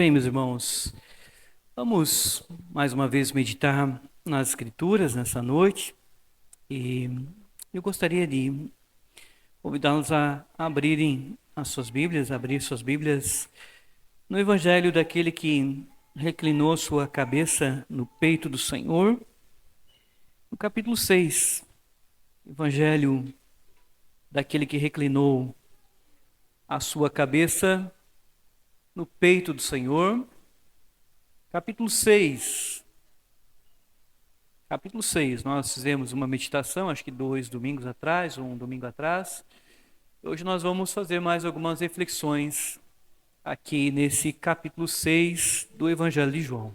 Bem, meus irmãos, vamos mais uma vez meditar nas Escrituras nessa noite e eu gostaria de convidá-los a abrirem as suas Bíblias, abrir suas Bíblias no Evangelho daquele que reclinou sua cabeça no peito do Senhor, no capítulo 6, Evangelho daquele que reclinou a sua cabeça no peito do Senhor. Capítulo 6. Capítulo 6, nós fizemos uma meditação, acho que 2 domingos atrás, ou um domingo atrás. Hoje nós vamos fazer mais algumas reflexões aqui nesse capítulo 6 do Evangelho de João.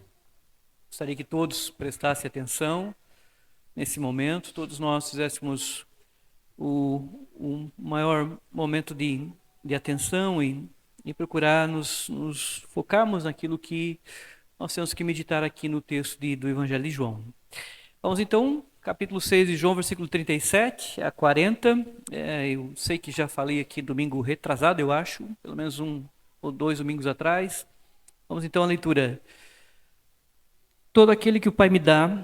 Gostaria que todos prestassem atenção nesse momento, todos nós fizéssemos o maior momento de atenção e procurar nos focarmos naquilo que nós temos que meditar aqui no texto do Evangelho de João. Vamos então, capítulo 6 de João, versículo 37 a 40. Eu sei que já falei aqui domingo retrasado, eu acho, pelo menos 1 ou 2 domingos atrás. Vamos então à leitura. Todo aquele que o Pai me dá,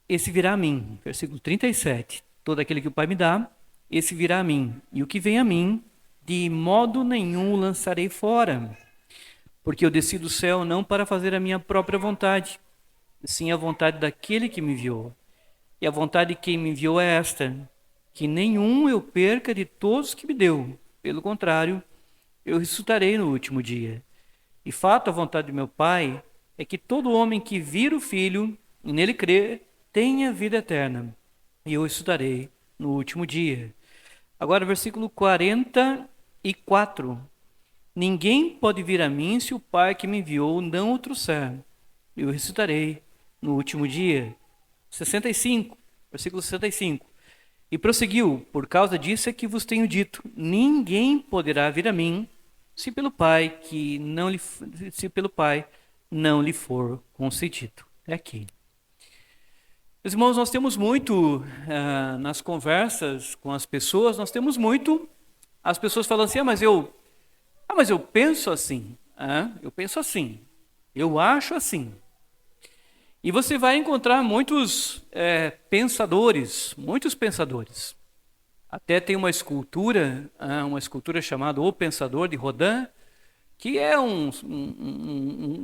esse virá a mim. Versículo 37. Todo aquele que o Pai me dá, esse virá a mim. E o que vem a mim, de modo nenhum o lançarei fora. Porque eu desci do céu não para fazer a minha própria vontade, sim a vontade daquele que me enviou. E a vontade de quem me enviou é esta, que nenhum eu perca de todos que me deu. Pelo contrário, eu ressuscitarei no último dia. E fato, a vontade do meu Pai é que todo homem que vir o Filho e nele crer, tenha vida eterna. E eu ressuscitarei no último dia. Agora, versículo 44. Ninguém pode vir a mim se o Pai que me enviou não o trouxer. Eu ressuscitarei no último dia. 65, versículo 65. E prosseguiu, por causa disso é que vos tenho dito, ninguém poderá vir a mim se pelo Pai não lhe for concedido. É aqui. Meus irmãos, nós temos muito nas conversas com as pessoas, as pessoas falam assim, mas eu penso assim, eu penso assim, eu acho assim. E você vai encontrar muitos pensadores. Até tem uma escultura chamada O Pensador, de Rodin, que é um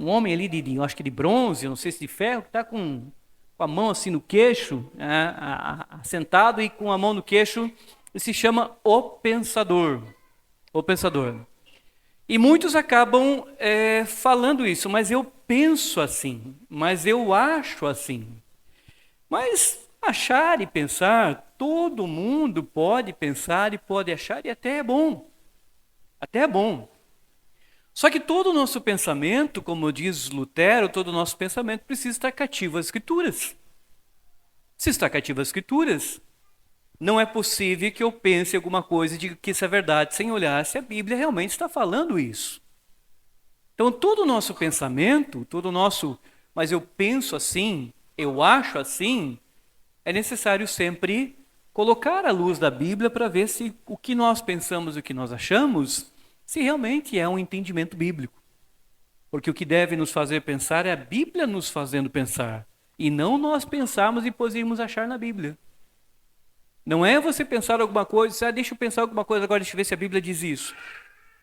homem ali, acho que de bronze, não sei se de ferro, que está com a mão assim no queixo, sentado e com a mão no queixo, e se chama O Pensador. O Pensador. E muitos acabam falando isso, mas eu penso assim, mas eu acho assim. Mas achar e pensar, todo mundo pode pensar e pode achar, e até é bom. Até é bom. Só que todo o nosso pensamento, como diz Lutero, todo o nosso pensamento precisa estar cativo às Escrituras. Se está cativo às Escrituras, não é possível que eu pense alguma coisa e diga que isso é verdade sem olhar se a Bíblia realmente está falando isso. Então, todo o nosso pensamento, mas eu penso assim, eu acho assim, é necessário sempre colocar à luz da Bíblia para ver se o que nós pensamos e o que nós achamos, se realmente é um entendimento bíblico. Porque o que deve nos fazer pensar é a Bíblia nos fazendo pensar, e não nós pensarmos e depois irmos achar na Bíblia. Não é você pensar alguma coisa, deixa eu pensar alguma coisa agora, deixa eu ver se a Bíblia diz isso.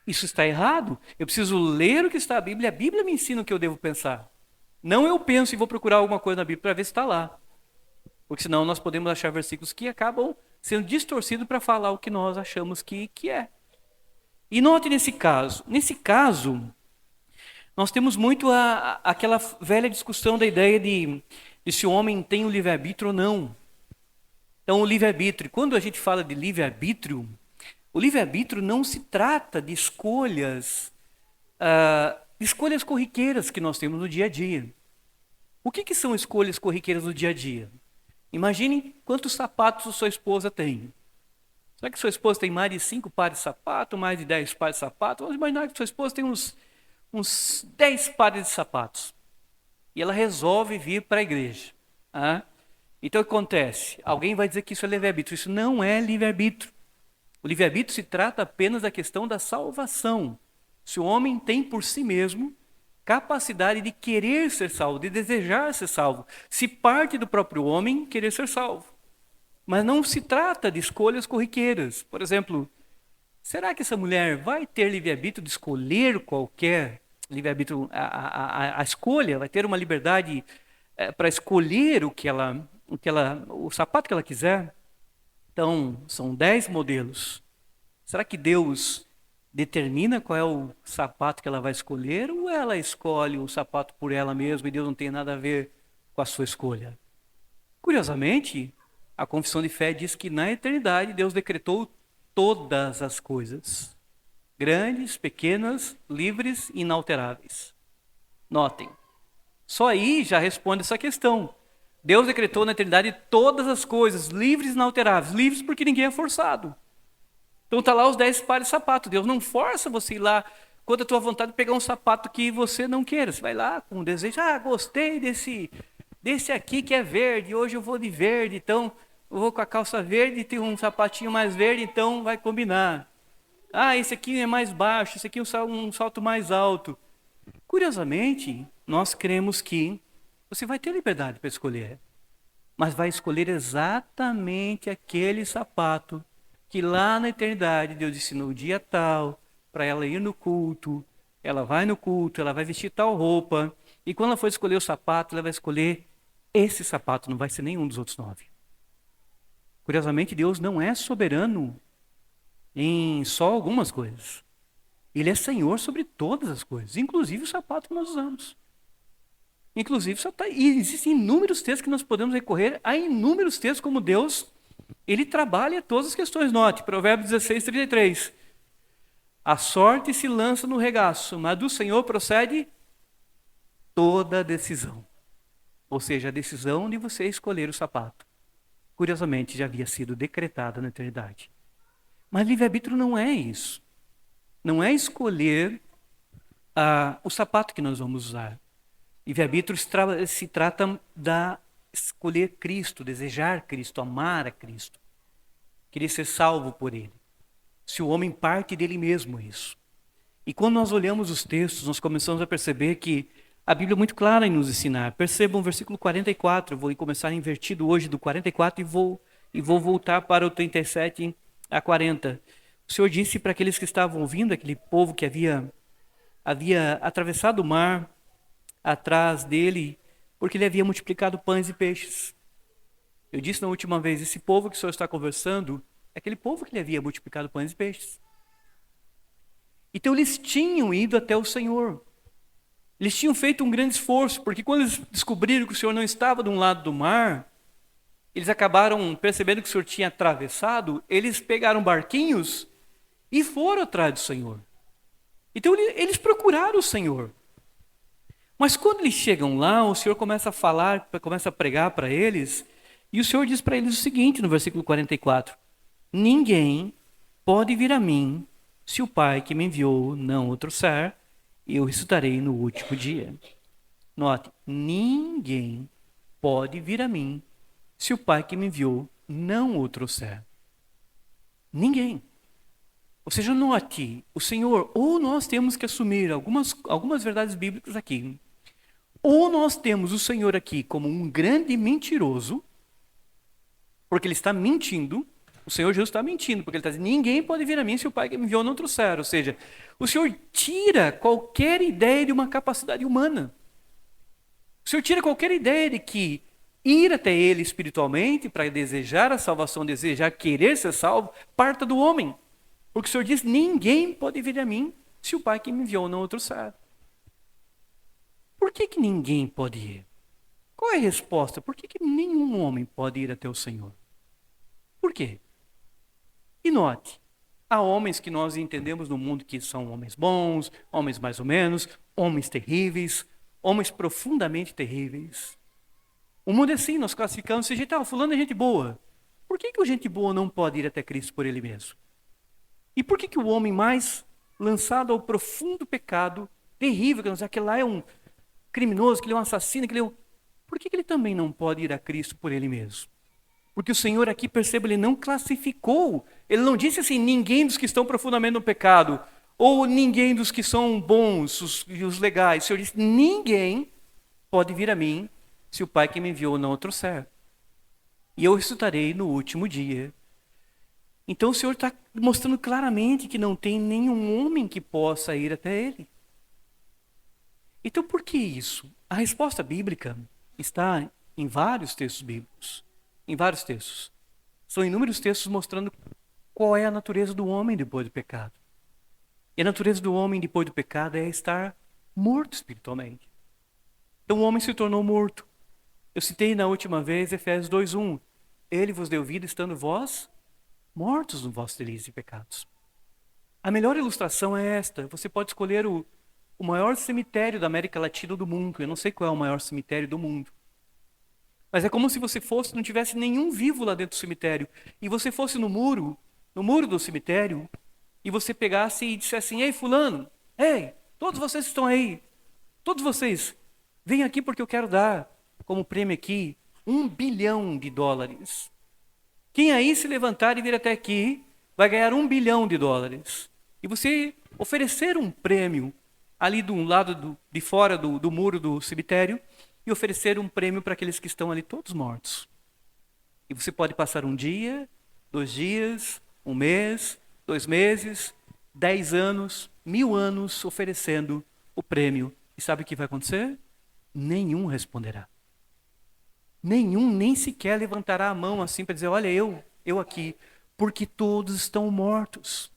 Isso está errado. Eu preciso ler o que está na Bíblia, a Bíblia me ensina o que eu devo pensar. Não eu penso e vou procurar alguma coisa na Bíblia para ver se está lá. Porque senão nós podemos achar versículos que acabam sendo distorcidos para falar o que nós achamos que é. E note nesse caso, nós temos muito aquela velha discussão da ideia de se o homem tem o livre-arbítrio ou não. Então, o livre-arbítrio, quando a gente fala de livre-arbítrio, o livre-arbítrio não se trata de escolhas corriqueiras que nós temos no dia a dia. O que são escolhas corriqueiras no dia a dia? Imagine quantos sapatos a sua esposa tem. Será que sua esposa tem mais de 5 pares de sapato, mais de 10 pares de sapato? Vamos imaginar que sua esposa tem uns 10 pares de sapatos. E ela resolve vir para a igreja. Então, o que acontece? Alguém vai dizer que isso é livre-arbítrio. Isso não é livre-arbítrio. O livre-arbítrio se trata apenas da questão da salvação. Se o homem tem por si mesmo capacidade de querer ser salvo, de desejar ser salvo. Se parte do próprio homem querer ser salvo. Mas não se trata de escolhas corriqueiras. Por exemplo, será que essa mulher vai ter livre-arbítrio de escolher qualquer livre-arbítrio, a escolha, vai ter uma liberdade para escolher o sapato que ela quiser? Então, são 10 modelos. Será que Deus determina qual é o sapato que ela vai escolher ou ela escolhe o sapato por ela mesma e Deus não tem nada a ver com a sua escolha? Curiosamente, a confissão de fé diz que na eternidade Deus decretou todas as coisas, grandes, pequenas, livres e inalteráveis. Notem, só aí já responde essa questão. Deus decretou na eternidade todas as coisas, livres e inalteráveis. Livres porque ninguém é forçado. Então está lá os 10 pares de sapato. Deus não força você ir lá contra a tua vontade pegar um sapato que você não queira. Você vai lá com um desejo, gostei desse aqui que é verde, hoje eu vou de verde, então eu vou com a calça verde e tem um sapatinho mais verde, então vai combinar. Esse aqui é mais baixo, esse aqui é um salto mais alto. Curiosamente, nós cremos que você vai ter liberdade para escolher, mas vai escolher exatamente aquele sapato que lá na eternidade Deus disse no dia tal, para ela ir no culto, ela vai no culto, ela vai vestir tal roupa, e quando ela for escolher o sapato, ela vai escolher esse sapato, não vai ser nenhum dos outros 9. Curiosamente, Deus não é soberano em só algumas coisas. Ele é Senhor sobre todas as coisas, inclusive o sapato que nós usamos. Inclusive, e existem inúmeros textos que nós podemos recorrer a inúmeros textos como Deus, ele trabalha todas as questões. Note, Provérbios 16, 33. A sorte se lança no regaço, mas do Senhor procede toda a decisão. Ou seja, a decisão de você escolher o sapato. Curiosamente, já havia sido decretada na eternidade. Mas livre-arbítrio não é isso. Não é escolher o sapato que nós vamos usar. Livre-arbítrio se trata da escolher Cristo, desejar Cristo, amar a Cristo, querer ser salvo por Ele. Se o homem parte dele mesmo isso. E quando nós olhamos os textos, nós começamos a perceber que a Bíblia é muito clara em nos ensinar. Percebam o versículo 44, eu vou começar invertido hoje do 44 e vou voltar para o 37 a 40. O Senhor disse para aqueles que estavam ouvindo, aquele povo que havia atravessado o mar atrás dele, porque ele havia multiplicado pães e peixes. Eu disse na última vez, esse povo que o Senhor está conversando, é aquele povo que ele havia multiplicado pães e peixes. Então eles tinham ido até o Senhor. Eles tinham feito um grande esforço, porque quando eles descobriram que o Senhor não estava de um lado do mar, eles acabaram percebendo que o Senhor tinha atravessado, eles pegaram barquinhos e foram atrás do Senhor. Então eles procuraram o Senhor. Mas quando eles chegam lá, o Senhor começa a falar, começa a pregar para eles, e o Senhor diz para eles o seguinte, no versículo 44, ninguém pode vir a mim, se o Pai que me enviou não o trouxer, eu ressuscitarei no último dia. Note, ninguém pode vir a mim, se o Pai que me enviou não o trouxer. Ninguém. Ou seja, note, o Senhor, ou nós temos que assumir algumas verdades bíblicas aqui, ou nós temos o Senhor aqui como um grande mentiroso, porque ele está mentindo, o Senhor Jesus está mentindo, porque ele está dizendo, ninguém pode vir a mim se o Pai que me enviou não trouxer. Ou seja, o Senhor tira qualquer ideia de uma capacidade humana. O Senhor tira qualquer ideia de que ir até Ele espiritualmente, para desejar a salvação, desejar querer ser salvo, parta do homem. Porque o Senhor diz, ninguém pode vir a mim se o Pai que me enviou não o trouxer. Por que ninguém pode ir? Qual é a resposta? Por que nenhum homem pode ir até o Senhor? Por quê? E note, há homens que nós entendemos no mundo que são homens bons, homens mais ou menos, homens terríveis, homens profundamente terríveis. O mundo é assim, nós classificamos esse jeito, fulano é gente boa. Por que o gente boa não pode ir até Cristo por ele mesmo? E por que o homem mais lançado ao profundo pecado, terrível, que lá é um criminoso, que ele é um assassino, por que ele também não pode ir a Cristo por ele mesmo? Porque o Senhor aqui, perceba, ele não classificou, ele não disse assim, ninguém dos que estão profundamente no pecado, Ou ninguém dos que são bons e os legais. O Senhor disse, ninguém pode vir a mim se o Pai que me enviou não o trouxer. E eu ressuscitarei no último dia. Então o Senhor está mostrando claramente que não tem nenhum homem que possa ir até Ele. Então por que isso? A resposta bíblica está em vários textos bíblicos. Em vários textos. São inúmeros textos mostrando qual é a natureza do homem depois do pecado. E a natureza do homem depois do pecado é estar morto espiritualmente. Então o homem se tornou morto. Eu citei na última vez Efésios 2:1. Ele vos deu vida estando vós mortos nos vossos delitos e pecados. A melhor ilustração é esta. Você pode escolher o maior cemitério da América Latina ou do mundo. Eu não sei qual é o maior cemitério do mundo. Mas é como se você fosse, não tivesse nenhum vivo lá dentro do cemitério. E você fosse no muro do cemitério, e você pegasse e dissesse assim, ei fulano, ei, todos vocês que estão aí, todos vocês, venham aqui porque eu quero dar como prêmio aqui $1 bilhão. Quem aí se levantar e vir até aqui, vai ganhar $1 bilhão. E você oferecer um prêmio ali do lado de fora do muro do cemitério, e oferecer um prêmio para aqueles que estão ali todos mortos. E você pode passar 1 dia, 2 dias, 1 mês, 2 meses, 10 anos, 1000 anos oferecendo o prêmio. E sabe o que vai acontecer? Nenhum responderá. Nenhum nem sequer levantará a mão assim para dizer, olha, eu aqui, porque todos estão mortos.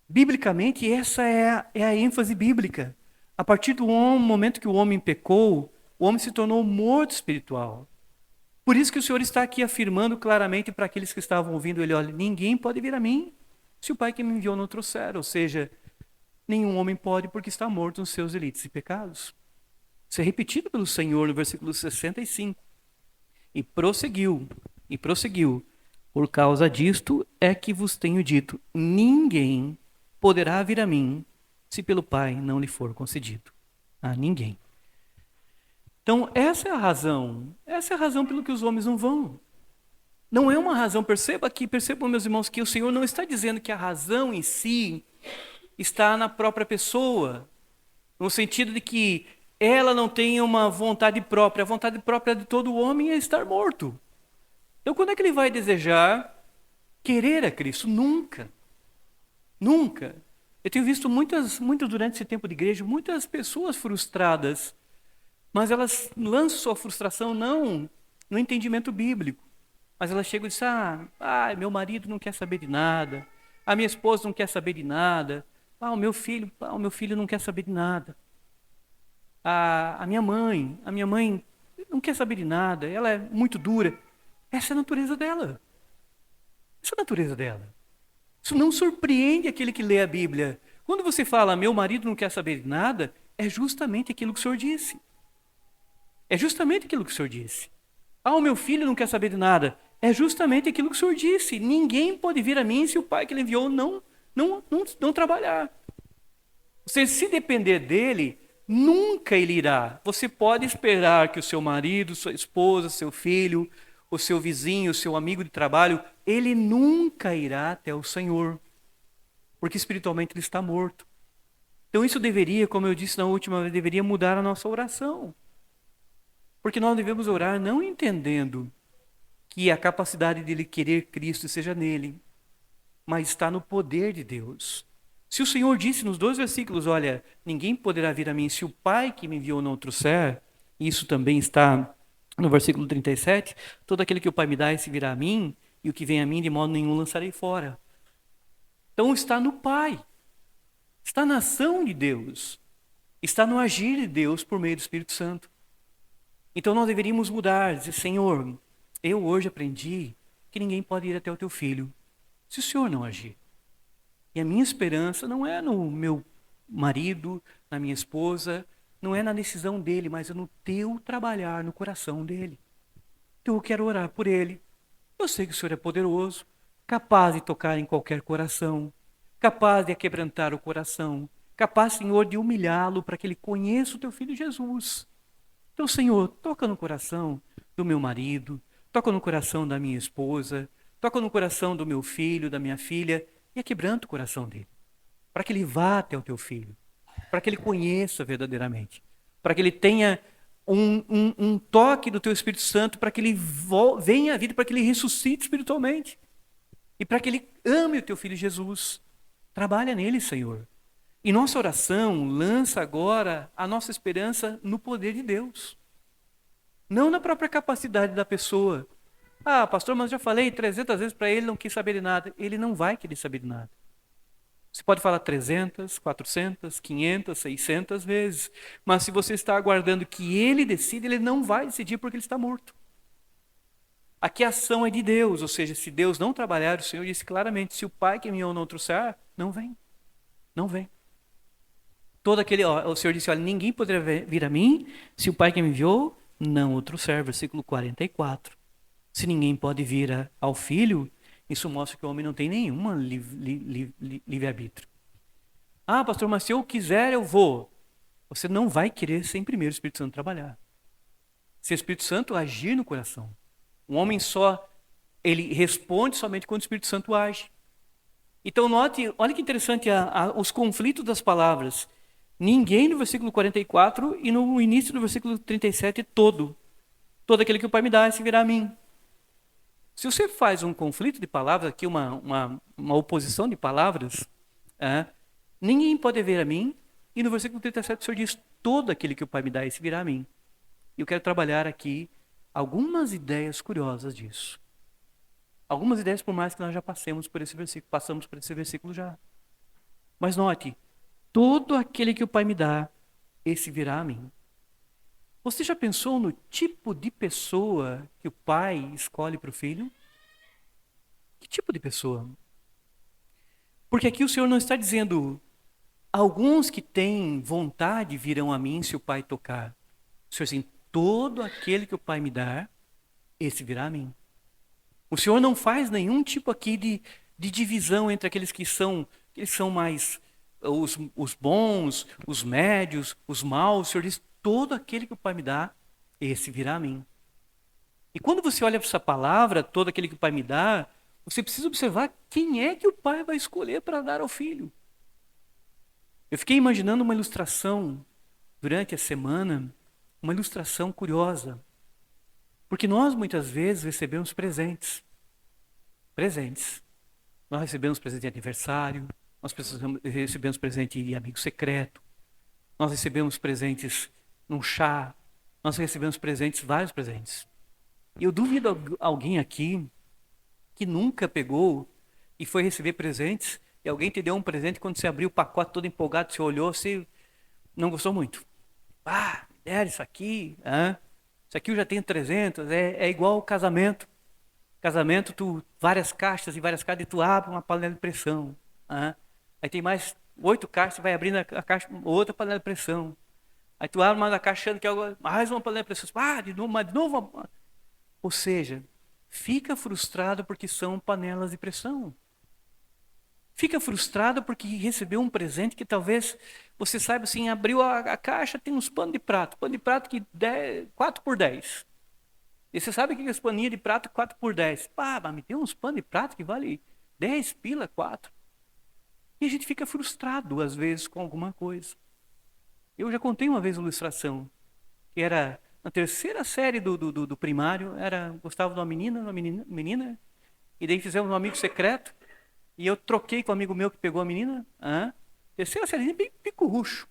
Biblicamente, essa é a ênfase bíblica. A partir do momento que o homem pecou, o homem se tornou morto espiritual. Por isso que o Senhor está aqui afirmando claramente para aqueles que estavam ouvindo ele, olha, ninguém pode vir a mim se o Pai que me enviou não trouxer. Ou seja, nenhum homem pode porque está morto nos seus delitos e pecados. Isso é repetido pelo Senhor no versículo 65. E prosseguiu. Por causa disto é que vos tenho dito, ninguém poderá vir a mim se pelo Pai não lhe for concedido. A ninguém. Então, essa é a razão pelo que os homens não vão. Não é uma razão, percebam, meus irmãos, que o Senhor não está dizendo que a razão em si está na própria pessoa, no sentido de que ela não tem uma vontade própria. A vontade própria de todo homem é estar morto. Então, quando é que ele vai desejar querer a Cristo? Nunca. Nunca. Eu tenho visto muitas durante esse tempo de igreja, muitas pessoas frustradas, mas elas lançam sua frustração não no entendimento bíblico. Mas elas chegam e dizem, meu marido não quer saber de nada, a minha esposa não quer saber de nada, o meu filho não quer saber de nada. A minha mãe não quer saber de nada, ela é muito dura. Essa é a natureza dela. Isso não surpreende aquele que lê a Bíblia. Quando você fala, meu marido não quer saber de nada, é justamente aquilo que o Senhor disse. O meu filho não quer saber de nada. É justamente aquilo que o Senhor disse. Ninguém pode vir a mim se o Pai que ele enviou não trabalhar. Se depender dele, nunca ele irá. Você pode esperar que o seu marido, sua esposa, seu filho, o seu vizinho, o seu amigo de trabalho, ele nunca irá até o Senhor, porque espiritualmente ele está morto. Então isso deveria, como eu disse na última vez, deveria mudar a nossa oração. Porque nós devemos orar não entendendo que a capacidade de ele querer Cristo seja nele, mas está no poder de Deus. Se o Senhor disse nos 2 versículos, olha, ninguém poderá vir a mim se o Pai que me enviou não trouxer, isso também está no versículo 37, todo aquele que o Pai me dá, esse virá a mim, e o que vem a mim de modo nenhum lançarei fora. Então está no Pai, está na ação de Deus, está no agir de Deus por meio do Espírito Santo. Então nós deveríamos mudar, dizer, Senhor, eu hoje aprendi que ninguém pode ir até o teu filho se o Senhor não agir. E a minha esperança não é no meu marido, na minha esposa, não é na decisão dele, mas é no teu trabalhar no coração dele. Então eu quero orar por ele. Eu sei que o Senhor é poderoso, capaz de tocar em qualquer coração, capaz de aquebrantar o coração, capaz, Senhor, de humilhá-lo para que ele conheça o teu filho Jesus. Então, Senhor, toca no coração do meu marido, toca no coração da minha esposa, toca no coração do meu filho, da minha filha, e aquebranta o coração dele. para que ele vá até o teu filho, para que ele conheça verdadeiramente, para que ele tenha um toque do teu Espírito Santo, para que ele venha à vida, para que ele ressuscite espiritualmente e para que ele ame o teu filho Jesus. Trabalha nele, Senhor. E nossa oração lança agora a nossa esperança no poder de Deus, não na própria capacidade da pessoa. Ah, pastor, mas já falei 300 vezes para ele, não quis saber de nada. Ele não vai querer saber de nada. Você pode falar 300, 400, 500, 600 vezes, mas se você está aguardando que ele decida, ele não vai decidir porque ele está morto. Aqui a ação é de Deus, ou seja, se Deus não trabalhar, o Senhor disse claramente, se o Pai que me enviou não trouxer, não vem, não vem. O Senhor disse, olha, ninguém poderá vir a mim se o Pai que me enviou não o trouxer, versículo 44. Se ninguém pode vir ao Filho, isso mostra que o homem não tem nenhuma livre-arbítrio. Ah, pastor, mas se eu quiser, eu vou. Você não vai querer sem primeiro o Espírito Santo trabalhar. Se o Espírito Santo agir no coração. Um homem só, ele responde somente quando o Espírito Santo age. Então note, olha que interessante os conflitos das palavras. Ninguém no versículo 44 e no início do versículo 37 todo. Todo aquele que o Pai me dá, esse virá a mim. Se você faz um conflito de palavras, aqui uma oposição de palavras, ninguém pode ver a mim, e no versículo 37 o Senhor diz, todo aquele que o Pai me dá, esse virá a mim. E eu quero trabalhar aqui algumas ideias curiosas disso. Algumas ideias, por mais que nós já passamos por esse versículo já. Mas note, todo aquele que o Pai me dá, esse virá a mim. Você já pensou no tipo de pessoa que o pai escolhe para o filho? Que tipo de pessoa? Porque aqui o Senhor não está dizendo, alguns que têm vontade virão a mim se o pai tocar. O Senhor diz, todo aquele que o pai me dá, esse virá a mim. O Senhor não faz nenhum tipo aqui de divisão entre aqueles que são mais os bons, os médios, os maus. O Senhor diz, todo aquele que o Pai me dá, esse virá a mim. E quando você olha para essa palavra, todo aquele que o Pai me dá, você precisa observar quem é que o Pai vai escolher para dar ao Filho. Eu fiquei imaginando uma ilustração durante a semana, uma ilustração curiosa. Porque nós muitas vezes recebemos presentes. Presentes. Nós recebemos presente de aniversário, nós recebemos presente de amigo secreto, nós recebemos presentes num chá, nós recebemos presentes, vários presentes. E eu duvido alguém aqui que nunca pegou e foi receber presentes e alguém te deu um presente quando você abriu o pacote todo empolgado, você olhou, você não gostou muito. Ah, deram isso aqui, isso aqui eu já tenho 300, é igual ao casamento. Casamento, várias caixas e várias caixas, e tu abre uma panela de pressão. Aí tem mais 8 caixas, você vai abrindo a caixa, outra panela de pressão. Aí tu abre mais a caixa achando que é mais uma panela de pressão. De novo, mais de novo. Ou seja, fica frustrado porque são panelas de pressão. Fica frustrado porque recebeu um presente que talvez você saiba assim, abriu a caixa, tem uns panos de prato. Pano de prato que 4 por 10. E você sabe que esse paninho de prato 4 por 10. Pá, mas me deu uns panos de prato que vale 10 pila 4. E a gente fica frustrado, às vezes, com alguma coisa. Eu já contei uma vez uma ilustração, que era na terceira série do primário, gostava de uma menina, e daí fizemos um amigo secreto, e eu troquei com um amigo meu que pegou a menina, terceira série, bem pico-rucho,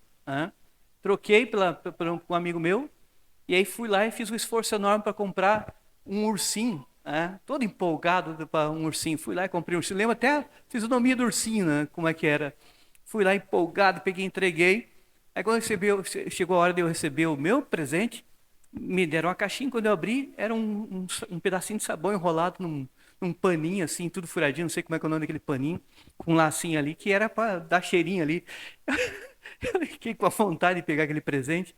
troquei por um amigo meu, e aí fui lá e fiz um esforço enorme para comprar um ursinho, todo empolgado para um ursinho. Fui lá e comprei um ursinho. Lembro até a fisionomia do ursinho, né, como é que era. Fui lá empolgado, peguei e entreguei. Aí quando chegou a hora de eu receber o meu presente, me deram uma caixinha. Quando eu abri, era um pedacinho de sabão enrolado num paninho assim, tudo furadinho. Não sei como é que é o nome daquele paninho, com um lacinho ali, que era para dar cheirinho ali. Eu fiquei com a vontade de pegar aquele presente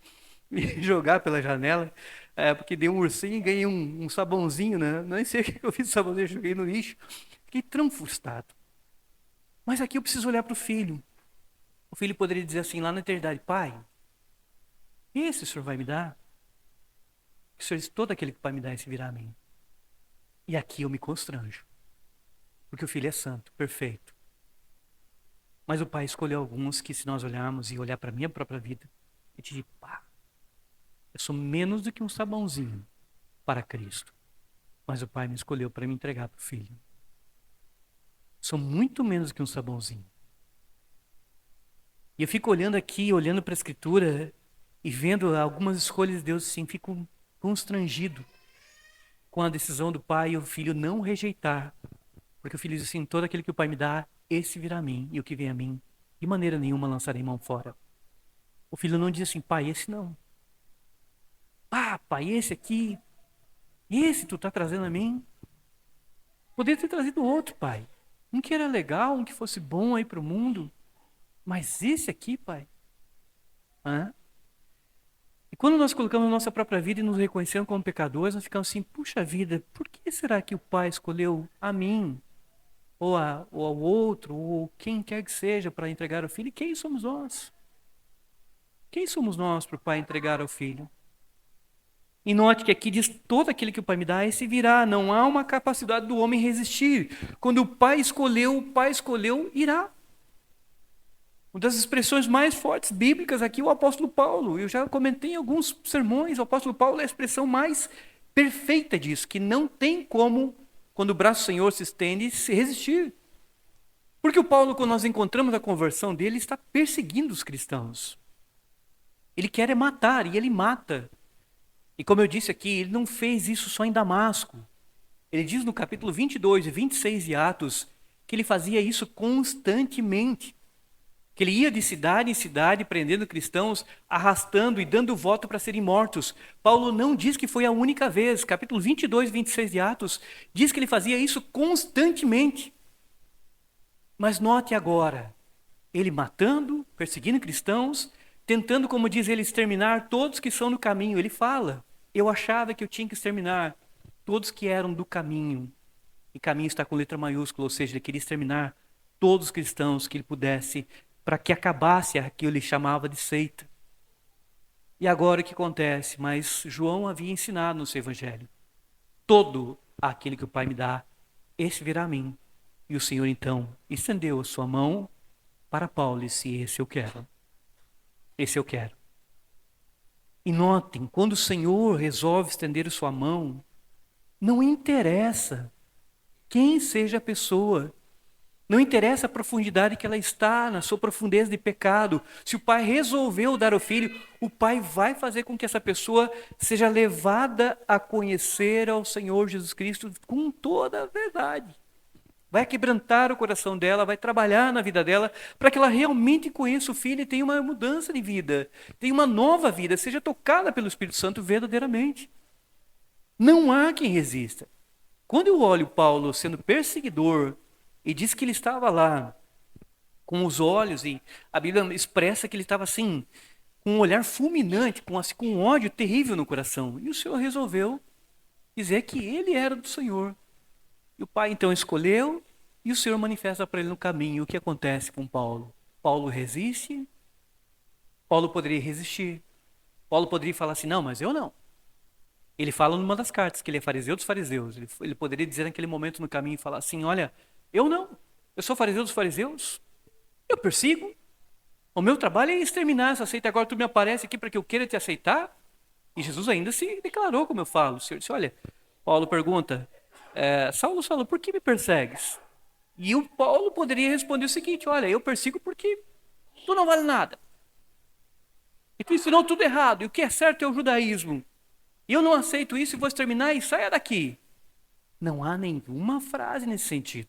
e jogar pela janela, porque dei um ursinho e ganhei um sabãozinho, né? Não sei o que eu fiz com o sabãozinho, joguei no lixo. Fiquei tão frustrado. Mas aqui eu preciso olhar para o filho. O filho poderia dizer assim, lá na eternidade, pai, esse o senhor vai me dar? O senhor diz, todo aquele que o pai me dá, esse virá a mim. E aqui eu me constranjo. Porque o filho é santo, perfeito. Mas o Pai escolheu alguns que, se nós olharmos e olhar para a minha própria vida, eu te digo, pá, eu sou menos do que um sabãozinho para Cristo. Mas o Pai me escolheu para me entregar para o Filho. Sou muito menos do que um sabãozinho. E eu fico olhando aqui, olhando para a Escritura e vendo algumas escolhas de Deus assim, fico constrangido com a decisão do Pai e o Filho não rejeitar. Porque o Filho diz assim, todo aquele que o Pai me dá, esse virá a mim, e o que vem a mim, de maneira nenhuma lançarei mão fora. O Filho não diz assim, Pai, esse não. Ah, Pai, esse aqui, esse tu está trazendo a mim. Poderia ter trazido outro, Pai. Um que era legal, um que fosse bom aí para o mundo. Mas esse aqui, Pai. Hã? E quando nós colocamos a nossa própria vida e nos reconhecemos como pecadores, nós ficamos assim, puxa vida, por que será que o Pai escolheu a mim? Ou ao outro, ou quem quer que seja, para entregar ao Filho? E quem somos nós? Quem somos nós para o Pai entregar ao Filho? E note que aqui diz, todo aquele que o Pai me dá, esse virá. Não há uma capacidade do homem resistir. Quando o Pai escolheu, irá. Uma das expressões mais fortes bíblicas aqui é o apóstolo Paulo. Eu já comentei em alguns sermões, o apóstolo Paulo é a expressão mais perfeita disso, que não tem como, quando o braço do Senhor se estende, se resistir. Porque o Paulo, quando nós encontramos a conversão dele, está perseguindo os cristãos. Ele quer é matar, e ele mata. E como eu disse aqui, ele não fez isso só em Damasco. Ele diz no capítulo 22 e 26 de Atos, que ele fazia isso constantemente. Que ele ia de cidade em cidade prendendo cristãos, arrastando e dando voto para serem mortos. Paulo não diz que foi a única vez. Capítulo 22 e 26 de Atos diz que ele fazia isso constantemente. Mas note agora, ele matando, perseguindo cristãos, tentando, como diz ele, exterminar todos que são no caminho. Ele fala, eu achava que eu tinha que exterminar todos que eram do caminho. E caminho está com letra maiúscula, ou seja, ele queria exterminar todos os cristãos que ele pudesse, para que acabasse aquilo que ele chamava de seita. E agora o que acontece? Mas João havia ensinado no seu evangelho, todo aquele que o Pai me dá, esse virá a mim. E o Senhor então estendeu a sua mão para Paulo e disse, esse eu quero. Esse eu quero. E notem, quando o Senhor resolve estender a sua mão, não interessa quem seja a pessoa, não interessa a profundidade que ela está, na sua profundeza de pecado. Se o Pai resolveu dar ao Filho, o Pai vai fazer com que essa pessoa seja levada a conhecer ao Senhor Jesus Cristo com toda a verdade. Vai quebrantar o coração dela, vai trabalhar na vida dela, para que ela realmente conheça o Filho e tenha uma mudança de vida, tenha uma nova vida, seja tocada pelo Espírito Santo verdadeiramente. Não há quem resista. Quando eu olho Paulo sendo perseguidor, e diz que ele estava lá com os olhos, e a Bíblia expressa que ele estava assim, com um olhar fulminante, com um ódio terrível no coração. E o Senhor resolveu dizer que ele era do Senhor. E o Pai então escolheu, e o Senhor manifesta para ele no caminho. O que acontece com Paulo? Paulo resiste? Paulo poderia resistir. Paulo poderia falar assim, não, mas eu não. Ele fala numa das cartas que ele é fariseu dos fariseus. Ele poderia dizer naquele momento no caminho e falar assim, olha, eu não. Eu sou fariseu dos fariseus. Eu persigo. O meu trabalho é exterminar essa seita. Agora tu me aparece aqui para que eu queira te aceitar? E Jesus ainda se declarou, como eu falo. O Senhor disse, olha, Paulo pergunta, Saulo, Saulo, por que me persegues? E o Paulo poderia responder o seguinte, olha, eu persigo porque tu não vale nada. E tu ensinou tudo errado. E o que é certo é o judaísmo. E eu não aceito isso e vou exterminar e saia daqui. Não há nenhuma frase nesse sentido.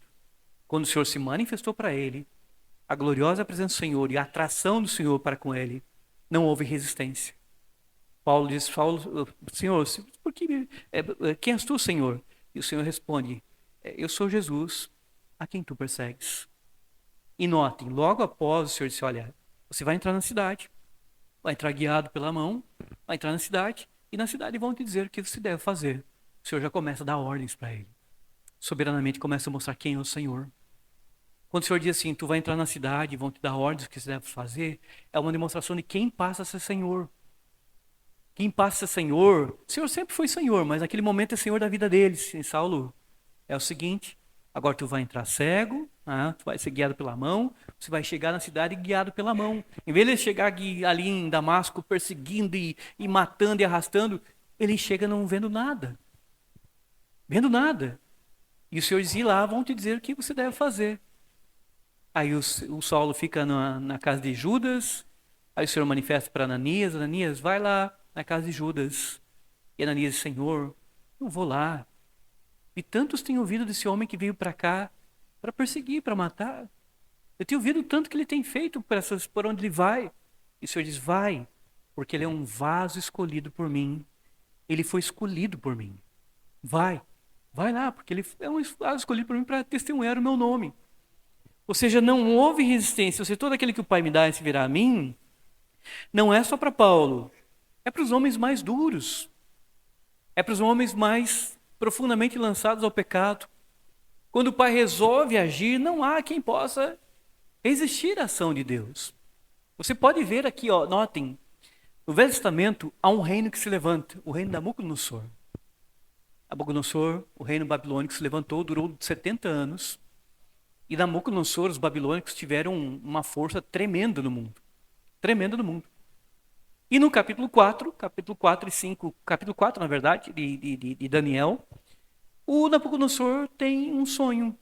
Quando o Senhor se manifestou para ele, a gloriosa presença do Senhor e a atração do Senhor para com ele, não houve resistência. Paulo diz, Senhor, por que, quem és tu, Senhor? E o Senhor responde, eu sou Jesus, a quem tu persegues. E notem, logo após o Senhor disse, olha, você vai entrar na cidade, vai entrar guiado pela mão, vai entrar na cidade, e na cidade vão te dizer o que você deve fazer. O Senhor já começa a dar ordens para ele. Soberanamente começa a mostrar quem é o Senhor. Quando o Senhor diz assim, tu vai entrar na cidade e vão te dar ordens do que você deve fazer, é uma demonstração de quem passa a ser Senhor. Quem passa a ser Senhor, o Senhor sempre foi Senhor, mas naquele momento é Senhor da vida deles. E Saulo, é o seguinte, Agora tu vai entrar cego, tu vai ser guiado pela mão, você vai chegar na cidade guiado pela mão. Em vez de ele chegar ali em Damasco perseguindo e matando e arrastando, ele chega não vendo nada. Vendo nada. E o Senhor diz, lá vão te dizer o que você deve fazer. Aí o Saulo fica na casa de Judas, aí o Senhor manifesta para Ananias, Ananias, vai lá na casa de Judas. E Ananias diz, Senhor, não vou lá. E tantos têm ouvido desse homem que veio para cá para perseguir, para matar. Eu tenho ouvido tanto que ele tem feito por onde ele vai. E o Senhor diz, vai, porque ele é um vaso escolhido por mim. Ele foi escolhido por mim. Vai lá, porque ele é um vaso escolhido por mim para testemunhar o meu nome. Ou seja, não houve resistência. Ou seja, todo aquele que o Pai me dá e se virá a mim, não é só para Paulo. É para os homens mais duros. É para os homens mais profundamente lançados ao pecado. Quando o Pai resolve agir, não há quem possa resistir à ação de Deus. Você pode ver aqui, notem, no Velho Testamento há um reino que se levanta, o reino de Nabucodonosor. Nabucodonosor, o reino babilônico, se levantou, durou 70 anos. E Nabucodonosor, os babilônicos, tiveram uma força tremenda no mundo. Tremenda no mundo. E no capítulo 4 e 5, capítulo 4, na verdade, de Daniel, o Nabucodonosor tem um sonho.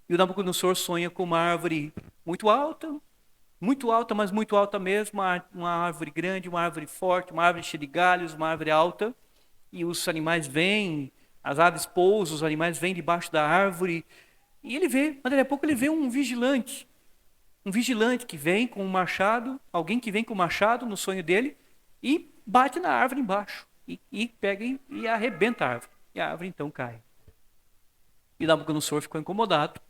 E o Nabucodonosor sonha com uma árvore muito alta, mas muito alta mesmo, uma árvore grande, uma árvore forte, uma árvore cheia de galhos, uma árvore alta. E os animais vêm, as aves pousam, os animais vêm debaixo da árvore. E ele vê, mas daqui a pouco ele vê um vigilante que vem com um machado, alguém que vem com um machado no sonho dele e bate na árvore embaixo e pega e arrebenta a árvore. E a árvore então cai. E Nabucodonosor ficou incomodado.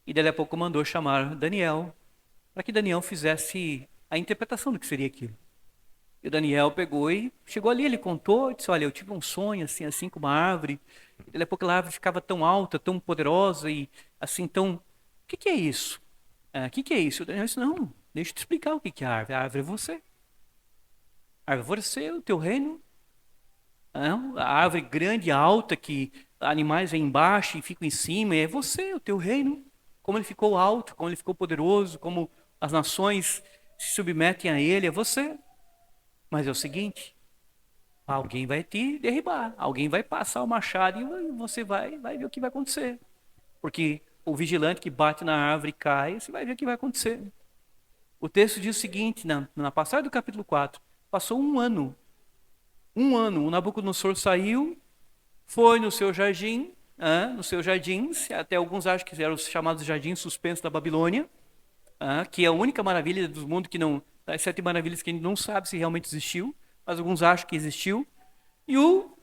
E daí a pouco mandou chamar Daniel para que Daniel fizesse a interpretação do que seria aquilo. E o Daniel pegou e chegou ali, ele contou, disse, olha, eu tive um sonho assim com uma árvore. E daí a pouco a árvore ficava tão alta, tão poderosa e assim tão... O que é isso? O que é isso? O Daniel disse, não, deixa eu te explicar o que é a árvore. A árvore é você. A árvore é você, o teu reino. A árvore grande, alta, que animais vêm embaixo e ficam em cima, é você, o teu reino. Como ele ficou alto, como ele ficou poderoso, como as nações se submetem a ele, é você. Mas é o seguinte, alguém vai te derribar, alguém vai passar o machado e você vai ver o que vai acontecer. Porque o vigilante que bate na árvore cai, você vai ver o que vai acontecer. O texto diz o seguinte, na passagem do capítulo 4, passou um ano, o Nabucodonosor saiu, foi no seu jardim, até alguns acham que eram os chamados jardins suspensos da Babilônia, que é a única maravilha do mundo que não, das 7 maravilhas que a gente não sabe se realmente existiu, mas alguns acham que existiu. E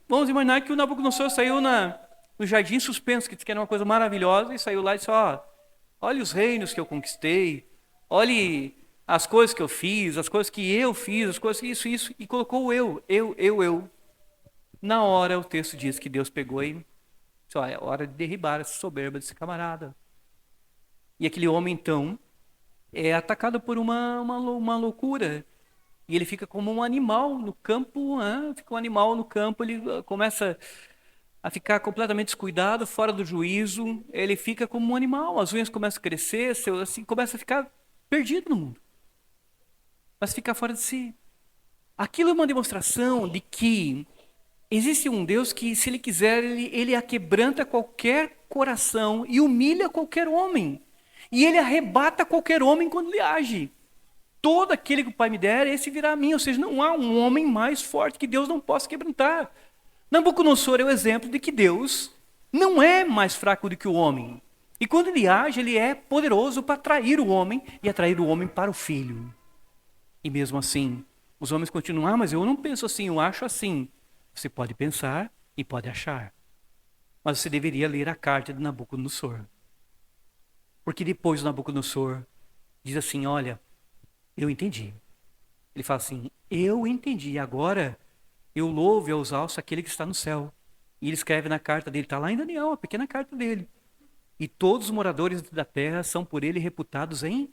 vamos imaginar que o Nabucodonosor saiu no jardim suspenso, que diz que era uma coisa maravilhosa, e saiu lá e disse, olha os reinos que eu conquistei, olhe as coisas que eu fiz, as coisas que eu fiz, as coisas que isso, e colocou o eu. Na hora o texto diz que Deus pegou e disse, é hora de derribar essa soberba desse camarada. E aquele homem então é atacado por uma loucura. E ele fica como um animal no campo, ele começa a ficar completamente descuidado, fora do juízo, ele fica como um animal, as unhas começam a crescer, assim, começa a ficar perdido no mundo. Começa a ficar fora de si. Aquilo é uma demonstração de que existe um Deus que, se ele quiser, ele aquebranta qualquer coração e humilha qualquer homem. E ele arrebata qualquer homem quando ele age. Todo aquele que o Pai me der, esse virá a mim. Ou seja, não há um homem mais forte que Deus não possa quebrantar. Nabucodonosor é o exemplo de que Deus não é mais fraco do que o homem. E quando ele age, ele é poderoso para atrair o homem e atrair o homem para o filho. E mesmo assim, os homens continuam, mas eu não penso assim, eu acho assim. Você pode pensar e pode achar. Mas você deveria ler a carta de Nabucodonosor. Porque depois Nabucodonosor diz assim, olha, eu entendi. Ele fala assim, eu entendi, agora eu louvo e eu exalço aquele que está no céu. E ele escreve na carta dele, está lá em Daniel, a pequena carta dele. E todos os moradores da terra são por ele reputados em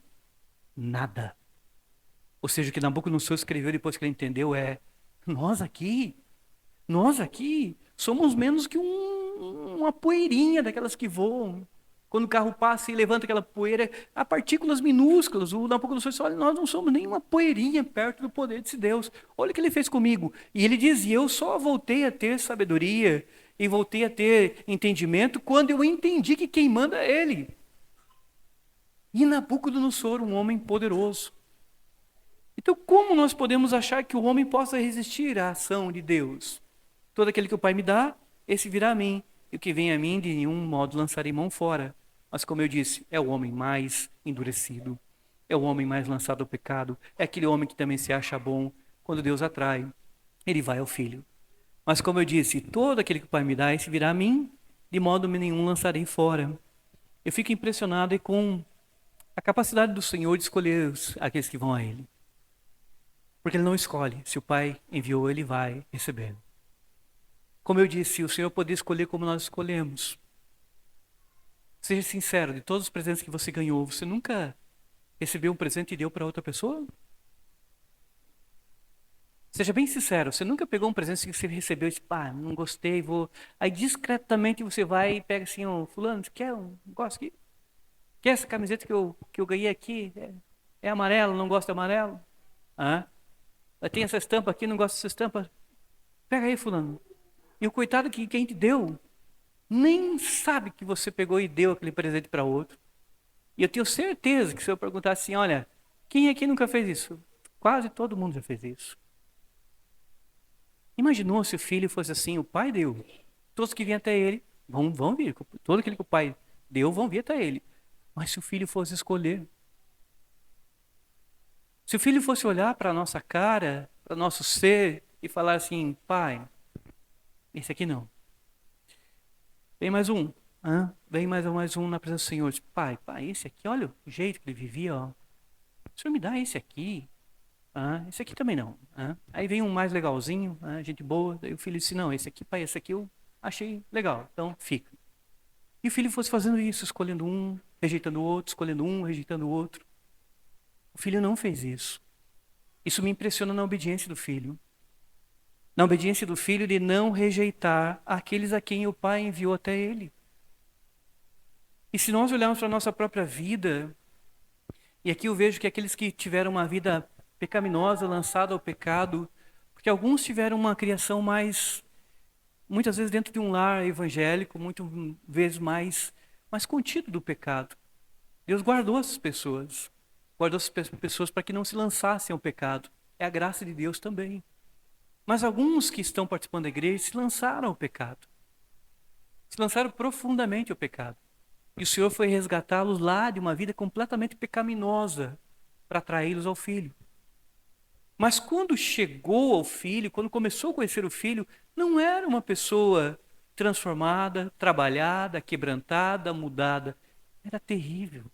nada. Ou seja, o que Nabucodonosor escreveu depois que ele entendeu nós aqui, somos menos que uma poeirinha daquelas que voam. Quando o carro passa e levanta aquela poeira, há partículas minúsculas. O Nabucodonosor disse, olha, nós não somos nenhuma poeirinha perto do poder desse Deus. Olha o que ele fez comigo. E ele dizia, eu só voltei a ter sabedoria e voltei a ter entendimento quando eu entendi que quem manda é ele. E Nabucodonosor, um homem poderoso. Então, como nós podemos achar que o homem possa resistir à ação de Deus? Todo aquele que o Pai me dá, esse virá a mim. E o que vem a mim, de nenhum modo lançarei mão fora. Mas, como eu disse, é o homem mais endurecido. É o homem mais lançado ao pecado. É aquele homem que também se acha bom. Quando Deus atrai, ele vai ao Filho. Mas, como eu disse, todo aquele que o Pai me dá, esse virá a mim. De modo nenhum lançarei fora. Eu fico impressionado com a capacidade do Senhor de escolher aqueles que vão a Ele. Porque Ele não escolhe. Se o Pai enviou, Ele vai receber. Como eu disse, o Senhor poderia escolher como nós escolhemos. Seja sincero, de todos os presentes que você ganhou, você nunca recebeu um presente e deu para outra pessoa? Seja bem sincero, você nunca pegou um presente que você recebeu e disse, pá, não gostei, vou... Aí discretamente você vai e pega assim, fulano, você quer um negócio aqui? Quer essa camiseta que eu ganhei aqui? É amarelo, não gosta de amarelo? Tem essa estampa aqui, não gosta dessa estampa? Pega aí, fulano. E o coitado que quem te deu, nem sabe que você pegou e deu aquele presente para outro. E eu tenho certeza que se eu perguntar assim, olha, quem aqui nunca fez isso? Quase todo mundo já fez isso. Imaginou se o filho fosse assim, o pai deu. Todos que vêm até ele vão vir. Todo aquele que o pai deu vão vir até ele. Mas se o filho fosse escolher, se o filho fosse olhar para a nossa cara, para o nosso ser e falar assim, pai, esse aqui não. Vem mais um. Vem mais um na presença do Senhor. Pai, esse aqui, olha o jeito que ele vivia. Ó. O Senhor me dá esse aqui. Esse aqui também não. Aí vem um mais legalzinho, gente boa. Daí o filho disse, não, esse aqui, pai, esse aqui eu achei legal. Então fica. E o filho fosse fazendo isso, escolhendo um, rejeitando o outro, escolhendo um, rejeitando o outro. O filho não fez isso. Isso me impressiona na obediência do filho. Na obediência do filho de não rejeitar aqueles a quem o pai enviou até ele. E se nós olharmos para a nossa própria vida, e aqui eu vejo que aqueles que tiveram uma vida pecaminosa, lançada ao pecado, porque alguns tiveram uma criação muitas vezes dentro de um lar evangélico, muitas vezes mais contido do pecado. Deus guardou essas pessoas para que não se lançassem ao pecado. É a graça de Deus também. Mas alguns que estão participando da igreja se lançaram ao pecado. Se lançaram profundamente ao pecado. E o Senhor foi resgatá-los lá de uma vida completamente pecaminosa para atraí-los ao Filho. Mas quando chegou ao Filho, quando começou a conhecer o Filho, não era uma pessoa transformada, trabalhada, quebrantada, mudada. Era terrível.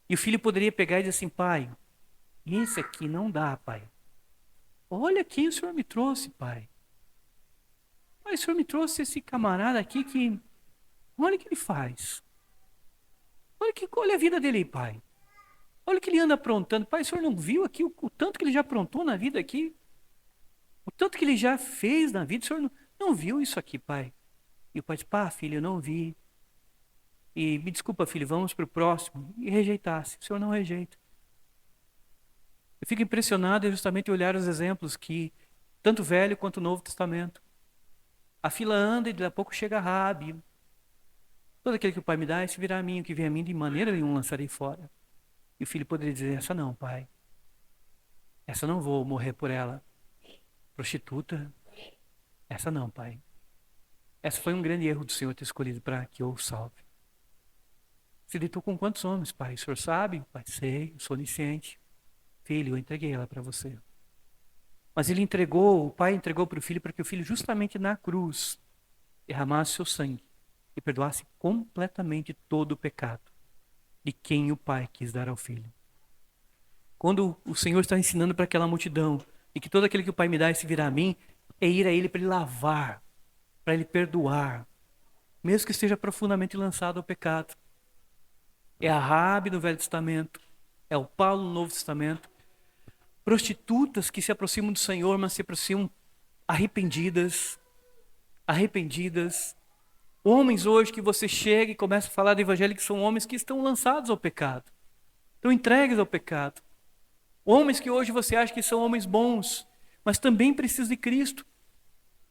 E o filho poderia pegar e dizer assim, pai, esse aqui não dá, pai. Olha quem o Senhor me trouxe, pai. Pai, o Senhor me trouxe esse camarada aqui que... Olha o que ele faz. Olha a vida dele aí, pai. Olha o que ele anda aprontando. Pai, o Senhor não viu aqui o tanto que ele já aprontou na vida aqui? O tanto que ele já fez na vida? O Senhor não viu isso aqui, pai? E o pai disse, pá, filho, eu não vi. E me desculpa, filho, vamos para o próximo. E rejeitasse. O Senhor não rejeita. Eu fico impressionado em justamente olhar os exemplos que, tanto o Velho quanto o Novo Testamento, a fila anda e daqui a pouco chega Raabe. Todo aquele que o pai me dá, esse virá a mim, o que vem a mim, de maneira nenhuma lançarei fora. E o filho poderia dizer, essa não, pai. Essa não vou morrer por ela. Prostituta, essa não, pai. Essa foi um grande erro do Senhor ter escolhido para que eu o salve. Se deitou com quantos homens, pai? O senhor sabe? Pai, sei, eu sou onisciente. Filho, eu entreguei ela para você. Mas o pai entregou para o filho para que o filho justamente na cruz derramasse seu sangue e perdoasse completamente todo o pecado de quem o pai quis dar ao filho. Quando o Senhor está ensinando para aquela multidão e que todo aquele que o pai me dá, esse virá a mim, é ir a ele para ele lavar, para ele perdoar, mesmo que esteja profundamente lançado ao pecado. É a Raabe no Velho Testamento, é o Paulo no Novo Testamento. Prostitutas que se aproximam do Senhor, mas se aproximam arrependidas, arrependidas. Homens hoje que você chega e começa a falar do evangelho, que são homens que estão lançados ao pecado, estão entregues ao pecado. Homens que hoje você acha que são homens bons, mas também precisam de Cristo.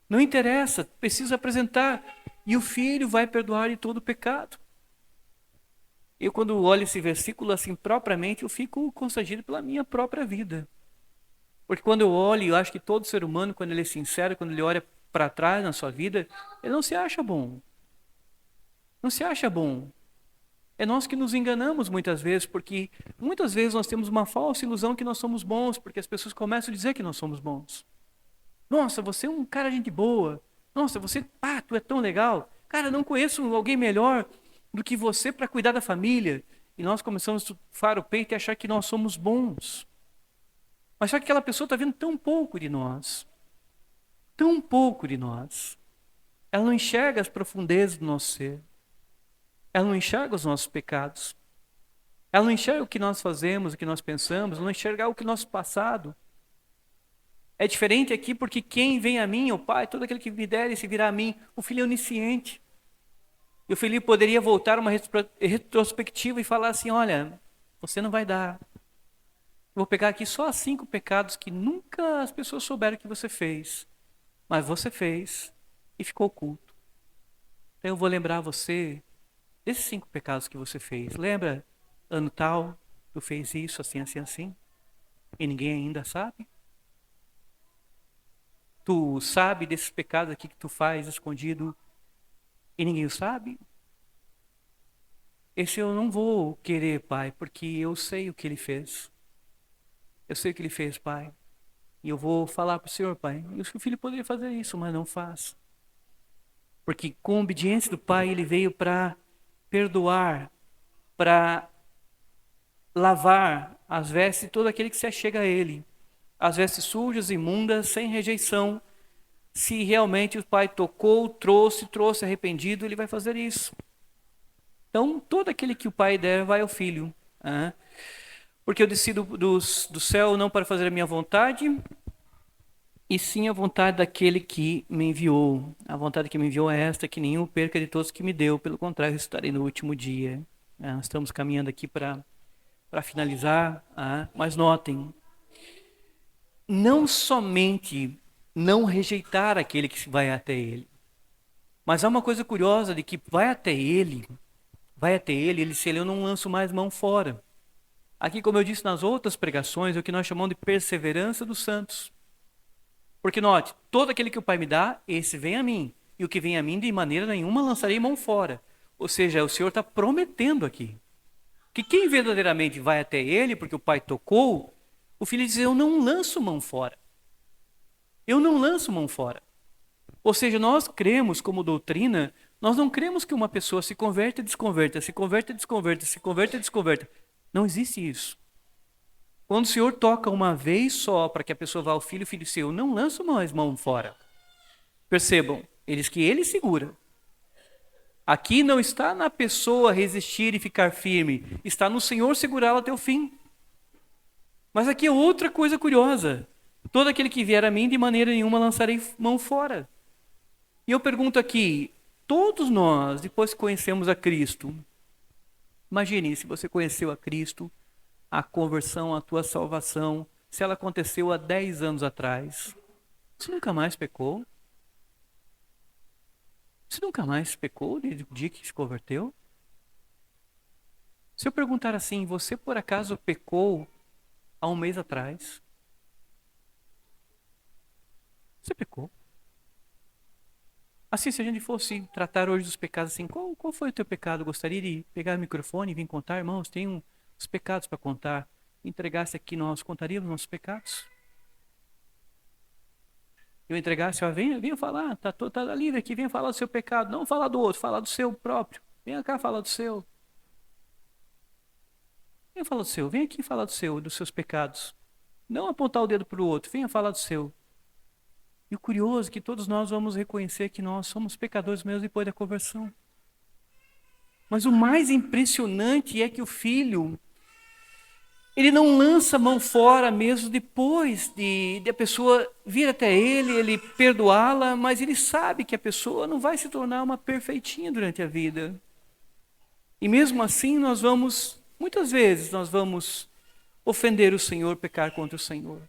Não interessa, precisa apresentar. E o Filho vai perdoar de todo o pecado. Eu, quando olho esse versículo assim propriamente, eu fico constrangido pela minha própria vida. Porque quando eu olho, eu acho que todo ser humano, quando ele é sincero, quando ele olha para trás na sua vida, ele não se acha bom. Não se acha bom. É nós que nos enganamos muitas vezes, porque muitas vezes nós temos uma falsa ilusão que nós somos bons, porque as pessoas começam a dizer que nós somos bons. Nossa, você é um cara de gente boa. Nossa, tu é tão legal. Cara, não conheço alguém melhor do que você para cuidar da família. E nós começamos a estufar o peito e achar que nós somos bons. Mas só que aquela pessoa está vendo tão pouco de nós. Tão pouco de nós. Ela não enxerga as profundezas do nosso ser. Ela não enxerga os nossos pecados. Ela não enxerga o que nós fazemos, o que nós pensamos, não enxerga o que nosso passado. É diferente aqui porque quem vem a mim, o Pai, todo aquele que me der e se virá a mim, o Filho é onisciente. E o Filho poderia voltar uma retrospectiva e falar assim, olha, você não vai dar. Eu vou pegar aqui só 5 pecados que nunca as pessoas souberam que você fez. Mas você fez e ficou oculto. Então eu vou lembrar você desses 5 pecados que você fez. Lembra, ano tal, tu fez isso, assim, assim, assim? E ninguém ainda sabe? Tu sabe desses pecados aqui que tu faz escondido e ninguém o sabe? Esse eu não vou querer, Pai, porque eu sei o que ele fez. Eu sei o que ele fez, Pai. E eu vou falar para o Senhor, Pai. E o filho poderia fazer isso, mas não faz. Porque com a obediência do Pai, ele veio para perdoar, para lavar as vestes de todo aquele que se achega a ele. As vestes sujas, imundas, sem rejeição. Se realmente o Pai tocou, trouxe arrependido, ele vai fazer isso. Então, todo aquele que o Pai der vai ao Filho. Porque eu desci do céu não para fazer a minha vontade, e sim a vontade daquele que me enviou. A vontade que me enviou é esta, que nenhum perca de todos que me deu. Pelo contrário, estarei no último dia. Nós estamos caminhando aqui para finalizar, mas notem, não somente não rejeitar aquele que vai até ele, mas há uma coisa curiosa de que vai até ele, ele se ele eu não lanço mais mão fora. Aqui, como eu disse nas outras pregações, é o que nós chamamos de perseverança dos santos. Porque note, todo aquele que o Pai me dá, esse vem a mim. E o que vem a mim, de maneira nenhuma lançarei mão fora. Ou seja, o Senhor está prometendo aqui que quem verdadeiramente vai até ele, porque o Pai tocou, o Filho diz, eu não lanço mão fora. Eu não lanço mão fora. Ou seja, nós cremos como doutrina, nós não cremos que uma pessoa se converta e desconverta, se converta e desconverta, se converta e desconverta. Não existe isso. Quando o Senhor toca uma vez só para que a pessoa vá ao Filho, o Filho diz, eu não lanço mais mão fora. Percebam, eles que ele segura. Aqui não está na pessoa resistir e ficar firme, está no Senhor segurá-la até o fim. Mas aqui é outra coisa curiosa. Todo aquele que vier a mim, de maneira nenhuma lançarei mão fora. E eu pergunto aqui, todos nós, depois que conhecemos a Cristo, imagine se você conheceu a Cristo, a conversão, a tua salvação, se ela aconteceu há 10 anos atrás, você nunca mais pecou? Você nunca mais pecou desde o dia que se converteu? Se eu perguntar assim, você por acaso pecou há um mês atrás? Você pecou? Assim, se a gente fosse tratar hoje dos pecados assim, qual foi o teu pecado? Gostaria de pegar o microfone e vir contar? Irmãos, tenho os pecados para contar. Entregasse aqui, nós contaríamos nossos pecados? Eu entregasse, ó, venha falar, tá livre aqui, venha falar do seu pecado. Não falar do outro, falar do seu próprio. Venha cá falar do seu. Venha falar do seu, venha aqui falar do seu, dos seus pecados. Não apontar o dedo para o outro, venha falar do seu. E o curioso é que todos nós vamos reconhecer que nós somos pecadores mesmo depois da conversão. Mas o mais impressionante é que o Filho, Ele não lança a mão fora mesmo depois de a pessoa vir até ele perdoá-la, mas ele sabe que a pessoa não vai se tornar uma perfeitinha durante a vida. E mesmo assim muitas vezes nós vamos ofender o Senhor, pecar contra o Senhor.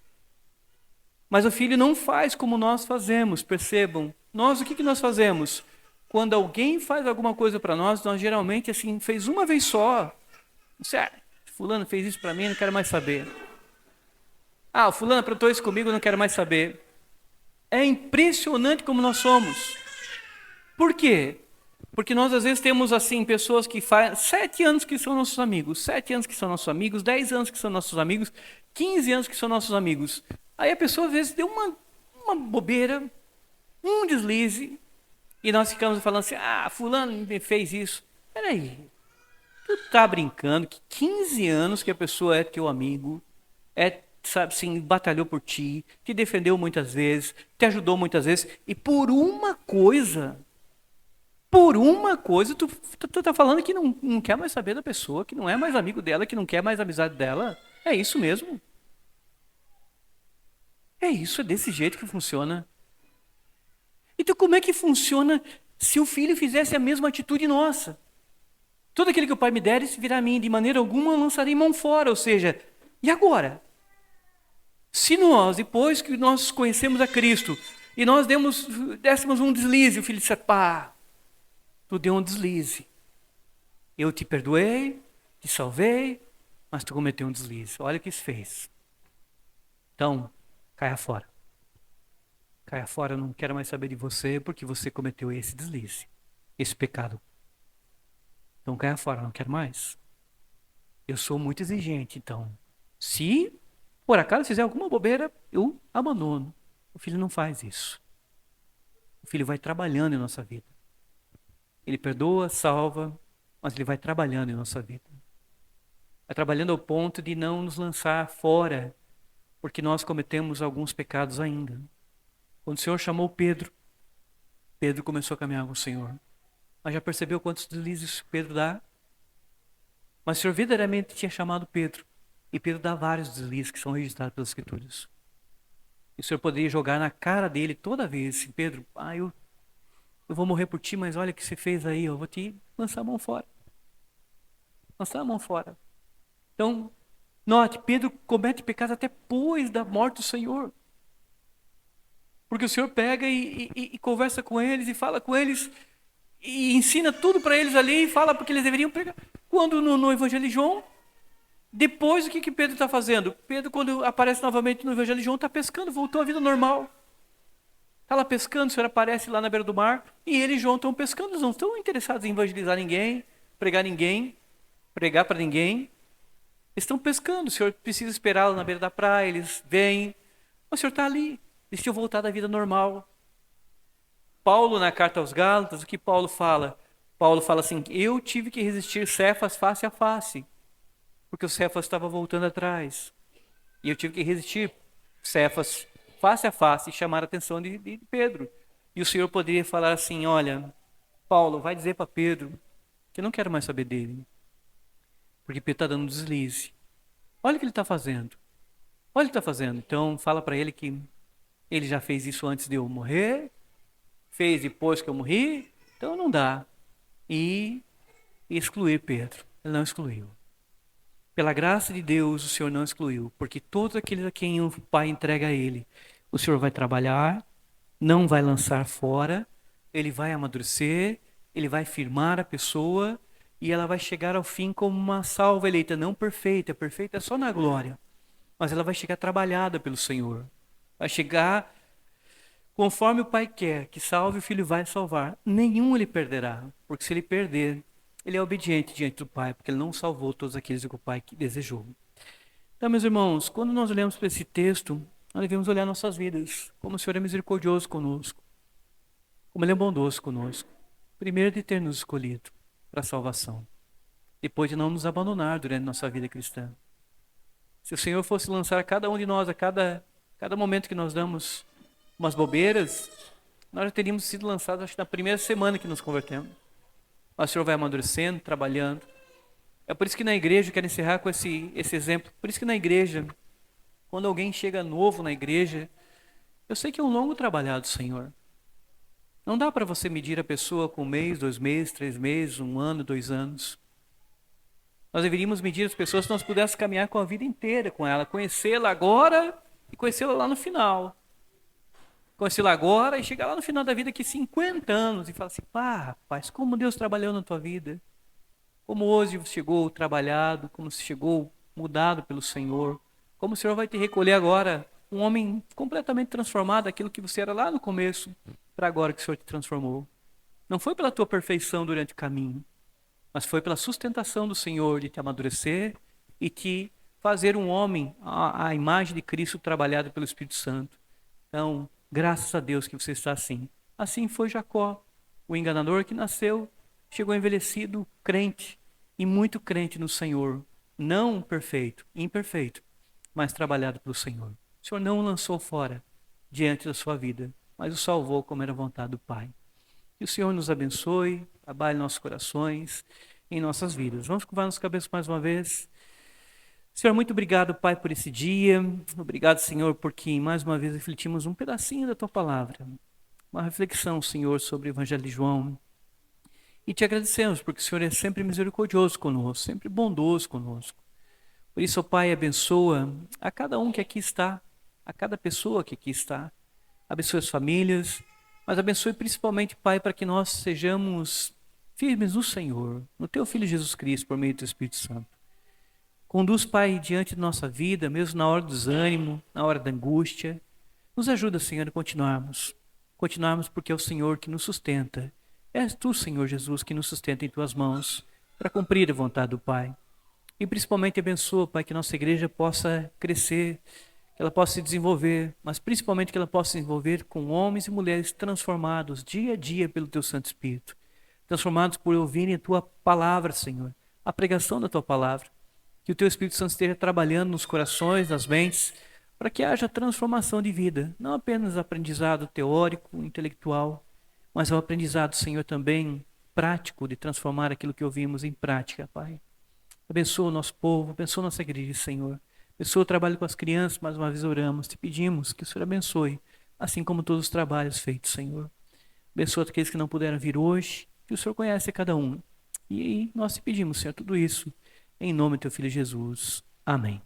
Mas o Filho não faz como nós fazemos, percebam. O que nós fazemos? Quando alguém faz alguma coisa para nós geralmente assim, fez uma vez só. Fulano fez isso para mim, não quero mais saber. O fulano aprontou isso comigo, não quero mais saber. É impressionante como nós somos. Por quê? Porque nós às vezes temos assim pessoas que fazem 7 anos que são nossos amigos, 7 anos que são nossos amigos, 10 anos que são nossos amigos, 15 anos que são nossos amigos. Aí a pessoa às vezes deu uma bobeira, um deslize, e nós ficamos falando assim, fulano me fez isso. Peraí, tu tá brincando que 15 anos que a pessoa é teu amigo, sabe assim, batalhou por ti, te defendeu muitas vezes, te ajudou muitas vezes, e por uma coisa, tu tá falando que não quer mais saber da pessoa, que não é mais amigo dela, que não quer mais amizade dela. É isso mesmo? É isso, é desse jeito que funciona. Então como é que funciona se o filho fizesse a mesma atitude nossa? Tudo aquilo que o Pai me der, se virá a mim, de maneira alguma eu lançarei mão fora. Ou seja, e agora? Se nós, depois que nós conhecemos a Cristo, e nós dessemos um deslize, o filho disse, tu deu um deslize. Eu te perdoei, te salvei, mas tu cometeu um deslize. Olha o que isso fez. Então, caia fora. Caia fora, eu não quero mais saber de você, porque você cometeu esse deslize, esse pecado. Então caia fora, não quero mais. Eu sou muito exigente, então. Se por acaso fizer alguma bobeira, eu abandono. O filho não faz isso. O filho vai trabalhando em nossa vida. Ele perdoa, salva, mas ele vai trabalhando em nossa vida. Vai trabalhando ao ponto de não nos lançar fora, porque nós cometemos alguns pecados ainda. Quando o Senhor chamou Pedro, Pedro começou a caminhar com o Senhor. Mas já percebeu quantos deslizes Pedro dá? Mas o Senhor verdadeiramente tinha chamado Pedro. E Pedro dá vários deslizes que são registrados pelas Escrituras. E o Senhor poderia jogar na cara dele toda vez. Assim, Pedro, eu vou morrer por ti, mas olha o que você fez aí. Eu vou te lançar a mão fora. Lançar a mão fora. Então, note, Pedro comete pecados até depois da morte do Senhor. Porque o Senhor pega e conversa com eles e fala com eles e ensina tudo para eles ali e fala porque eles deveriam pregar. Quando no Evangelho de João, depois o que Pedro está fazendo? Pedro, quando aparece novamente no Evangelho de João, está pescando, voltou à vida normal. Está lá pescando, o Senhor aparece lá na beira do mar e ele e João estão pescando, eles não estão interessados em evangelizar ninguém, pregar para ninguém. Eles estão pescando, o Senhor precisa esperá-los na beira da praia, eles vêm, o Senhor está ali. Eles tinham voltado à vida normal. Paulo, na carta aos Gálatas, o que Paulo fala? Paulo fala assim, eu tive que resistir Cefas face a face, porque o Cefas estava voltando atrás. E eu tive que resistir Cefas face a face e chamar a atenção de Pedro. E o Senhor poderia falar assim, olha, Paulo, vai dizer para Pedro que eu não quero mais saber dele, porque Pedro está dando um deslize. Olha o que ele está fazendo. Olha o que ele está fazendo. Então, fala para ele que ele já fez isso antes de eu morrer, fez depois que eu morri, então não dá. E excluir Pedro. Ele não excluiu. Pela graça de Deus, o Senhor não excluiu, porque todos aqueles a quem o Pai entrega a Ele, o Senhor vai trabalhar, não vai lançar fora, Ele vai amadurecer, Ele vai firmar a pessoa e ela vai chegar ao fim como uma salva eleita, não perfeita, perfeita só na glória, mas ela vai chegar trabalhada pelo Senhor. Vai chegar conforme o Pai quer, que salve o Filho vai salvar. Nenhum ele perderá, porque se ele perder, ele é obediente diante do Pai, porque ele não salvou todos aqueles que o Pai desejou. Então, meus irmãos, quando nós olhamos para esse texto, nós devemos olhar nossas vidas, como o Senhor é misericordioso conosco, como Ele é bondoso conosco. Primeiro de ter nos escolhido para a salvação, depois de não nos abandonar durante nossa vida cristã. Se o Senhor fosse lançar a cada um de nós, a cada momento que nós damos umas bobeiras, nós já teríamos sido lançados, acho que na primeira semana que nos convertemos. Mas o Senhor vai amadurecendo, trabalhando. É por isso que na igreja, eu quero encerrar com esse exemplo, por isso que na igreja, quando alguém chega novo na igreja, eu sei que é um longo trabalhado, Senhor. Não dá para você medir a pessoa com um mês, 2 meses, 3 meses, 1 ano, 2 anos. Nós deveríamos medir as pessoas se nós pudéssemos caminhar com a vida inteira com ela, conhecê-la agora e conhecê-la lá no final. Conhecê-la agora e chegar lá no final da vida, aqui 50 anos, e falar assim: pá, rapaz, como Deus trabalhou na tua vida. Como hoje você chegou trabalhado, como você chegou mudado pelo Senhor. Como o Senhor vai te recolher agora, um homem completamente transformado daquilo que você era lá no começo, para agora que o Senhor te transformou. Não foi pela tua perfeição durante o caminho, mas foi pela sustentação do Senhor de te amadurecer e te fazer um homem à imagem de Cristo trabalhado pelo Espírito Santo. Então, graças a Deus que você está assim. Assim foi Jacó, o enganador que nasceu, chegou envelhecido, crente e muito crente no Senhor. Não perfeito, imperfeito, mas trabalhado pelo Senhor. O Senhor não o lançou fora diante da sua vida, mas o salvou como era a vontade do Pai. Que o Senhor nos abençoe, trabalhe em nossos corações, em nossas vidas. Vamos curvar nossa cabeça mais uma vez. Senhor, muito obrigado, Pai, por esse dia. Obrigado, Senhor, porque mais uma vez refletimos um pedacinho da Tua palavra. Uma reflexão, Senhor, sobre o Evangelho de João. E te agradecemos, porque o Senhor é sempre misericordioso conosco, sempre bondoso conosco. Por isso, ó Pai, abençoa a cada um que aqui está, a cada pessoa que aqui está. Abençoe as famílias, mas abençoe principalmente, Pai, para que nós sejamos firmes no Senhor, no Teu Filho Jesus Cristo, por meio do Teu Espírito Santo. Conduz, Pai, diante da nossa vida, mesmo na hora do desânimo, na hora da angústia. Nos ajuda, Senhor, a continuarmos. Continuarmos porque é o Senhor que nos sustenta. És Tu, Senhor Jesus, que nos sustenta em Tuas mãos para cumprir a vontade do Pai. E principalmente abençoa, Pai, que nossa igreja possa crescer, que ela possa se desenvolver, mas principalmente que ela possa se desenvolver com homens e mulheres transformados dia a dia pelo Teu Santo Espírito. Transformados por ouvirem a Tua palavra, Senhor, a pregação da Tua palavra. Que o Teu Espírito Santo esteja trabalhando nos corações, nas mentes, para que haja transformação de vida. Não apenas aprendizado teórico, intelectual, mas o aprendizado, Senhor, também prático, de transformar aquilo que ouvimos em prática, Pai. Abençoa o nosso povo, abençoa a nossa igreja, Senhor. Abençoa o trabalho com as crianças, mais uma vez oramos, te pedimos que o Senhor abençoe, assim como todos os trabalhos feitos, Senhor. Abençoa aqueles que não puderam vir hoje, que o Senhor conhece a cada um. E nós te pedimos, Senhor, tudo isso em nome do Teu Filho Jesus. Amém.